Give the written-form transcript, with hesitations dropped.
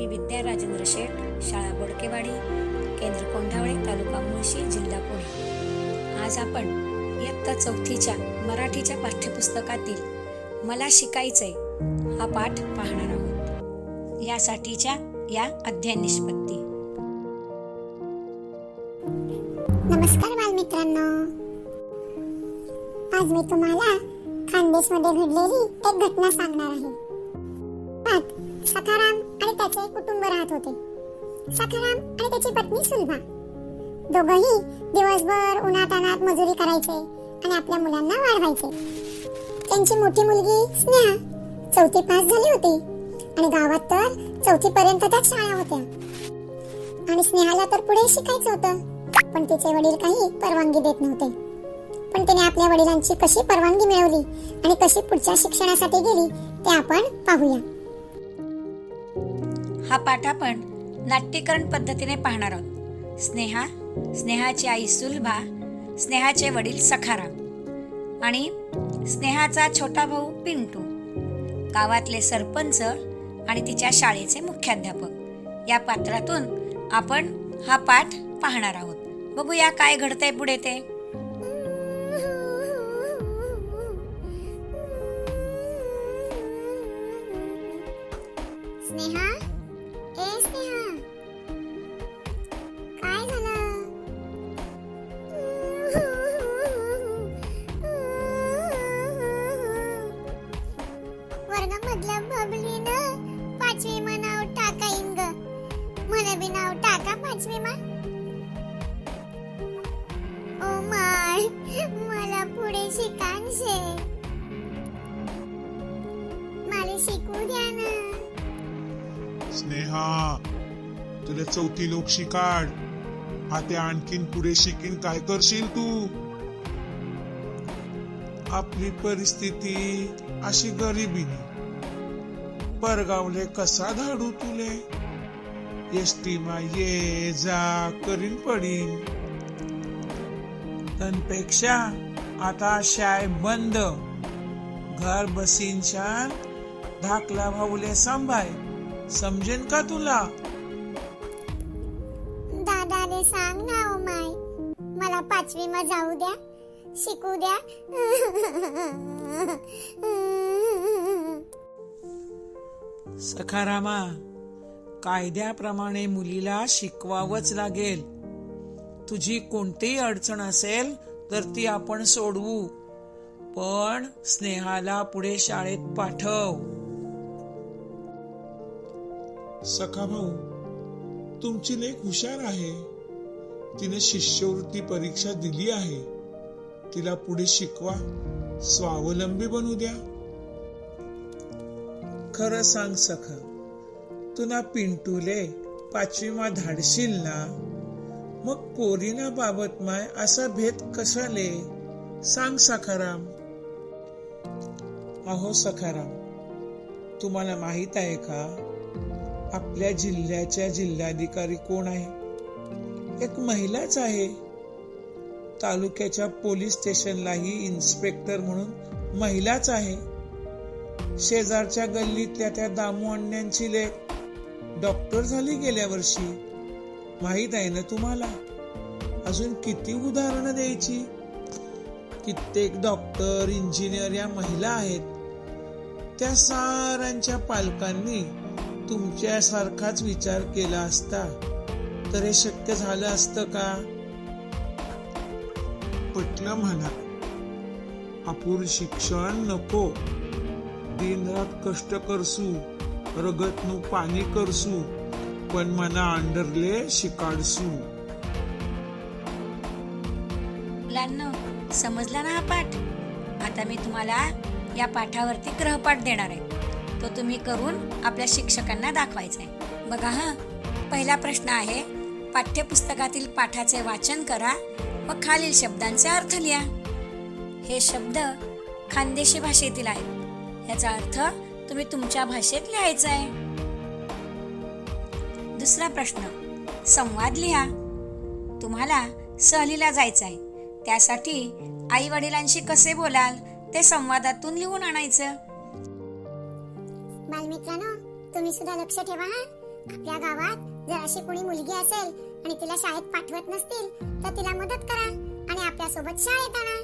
मी विद्या राजेंद्र शेठ, शाळा बोडकेवाडी, केंद्र कोंढावळे, तालुका मुळशी, जिल्हा पुणे. आज आपण इयत्ता 4थीच्या मराठीच्या पाठ्यपुस्तकातील मला शिकायचंय हा पाठ पाहणार आहोत. यासाठीच्या या अध्ययन निष्पत्ती. नमस्कार बालमित्रांनो, आज मी तुम्हाला खानदेशमध्ये घडलेली एक घटना सांगणार आहे. सखाराम आणि त्याचे कुटुंब राहत होते. सखाराम आणि त्याची पत्नी सुलभा दोघंही दिवसभर उन्हातान्हात मजुरी करायचे आणि आपल्या मुलांना वाढवायचे. त्यांची मोठी मुलगी स्नेहा 4थी पास झाली होती आणि गावात तर 4थी पर्यंत त्याच शाळा होत्या. आणि स्नेहाला तर पुढे शिकायचं होतं, पण तिचे वडील काही परवानगी देत नव्हते. पण तिने आपल्या वडिलांची कशी परवानगी मिळवली आणि कशी पुढच्या शिक्षणासाठी गेली ते आपण पाहूया. हा पाठ आपण नाट्यकरण पद्धतीने पाहणार आहोत. स्नेहाची आई सुलभा, स्नेहाचे वडील सखाराम आणि स्नेहाचा छोटा भाऊ पिंटू, गावातले सरपंच आणि तिच्या शाळेचे मुख्याध्यापक. या पात्रातून आपण हा पाठ पाहणार आहोत. बघूया काय घडतंय पुढे ते. स्नेहा, ए स्नेहा, काय झालं? वर्गामधल्या बबलीनं 5वी मा नाव टाका इंग, मला बी नाव टाका 5वी मा. ओ माय, मला पुढे शिकायचे, मला शिकू द्या ना. स्नेहा, तुला 4थी लोक शिकाड. आता आणखीन पुढे शिकीन काय करशील तू? आपली परिस्थिती अशी गरिबीने, परगावले कसा धाडू तुले? एसटी मा ये जा करीन पडीन. त्यापेक्षा आता शाळे बंद, घर बसीन छान धाकला भाऊले सांभाळ. समजेन का तुला? दादाले सांग ना ओ माय, मला 5वी मा जाऊ द्या, शिकू द्या. सखारामा, कायद्याप्रमाणे मुलीला शिकवावंच लागेल. तुझी कोणतीही अडचण असेल तर ती आपण सोडवू, पण स्नेहाला पुढे शाळेत पाठव. सखा भाऊ, तुमची लेक हुशार आहे. तिने शिष्यवृत्ती परीक्षा दिली आहे. तिला पुढे शिकवा, स्वावलंबी बनू द्या. खरं सांग सखा, तुला पिंटूले 5वी मा धाडशील ना? मग पोरीना बाबत माय असा भेद कशाले? सांग सखाराम. अहो सखाराम, तुम्हाला माहित आहे का आपल्या जिल्ह्याच्या जिल्हाधिकारी कोण आहे? एक महिलाच आहे. तालुक्याच्या पोलीस स्टेशनलाही इन्स्पेक्टर म्हणून महिलाच आहे. शेजारच्या गल्लीतल्या त्या दामू अण्णांची लेक डॉक्टर झाली गेल्या वर्षी. माहित आहे ना तुम्हाला? अजून किती उदाहरणं द्यायची. कित्येक डॉक्टर, इंजिनियर या महिला आहेत. त्या साऱ्यांच्या पालकांनी तुमच्यासारखाच विचार केला असता तर हे शक्य झालं असतं का? पटलं म्हणा. अपूर्ण शिक्षण नको. दिनरात कष्ट करसू, रगतनु पाणी करसू, पण मना अंडरले शिकाडसू. मुलांनो, समजला ना हा पाठ? आता मी तुम्हाला या पाठावरती गृहपाठ देणार आहे. तो तुम्ही करून आपल्या शिक्षकांना दाखवायचा आहे. बघा हा, पहिला प्रश्न आहे, पाठ्यपुस्तकातील पाठाचे वाचन करा व खालील शब्दांचे अर्थ लिहा. हे शब्द खानदेशी भाषेतील आहेत. याचा अर्थ तुम्ही तुमच्या भाषेत लिहायचा आहे. दुसरा प्रश्न, संवाद लिहा. तुम्हाला सहलीला जायचं आहे, त्यासाठी आई वडिलांशी कसे बोलाल ते संवादातून लिहून आणायचं. बालमित्रांनो, तुम्ही सुद्धा लक्ष ठेवा हा. आपल्या गावात जर अशी कोणी मुलगी असेल आणि तिला शाळेत पाठवत नसतील तर तिला मदत करा आणि आपल्या सोबत शाळेत आणा.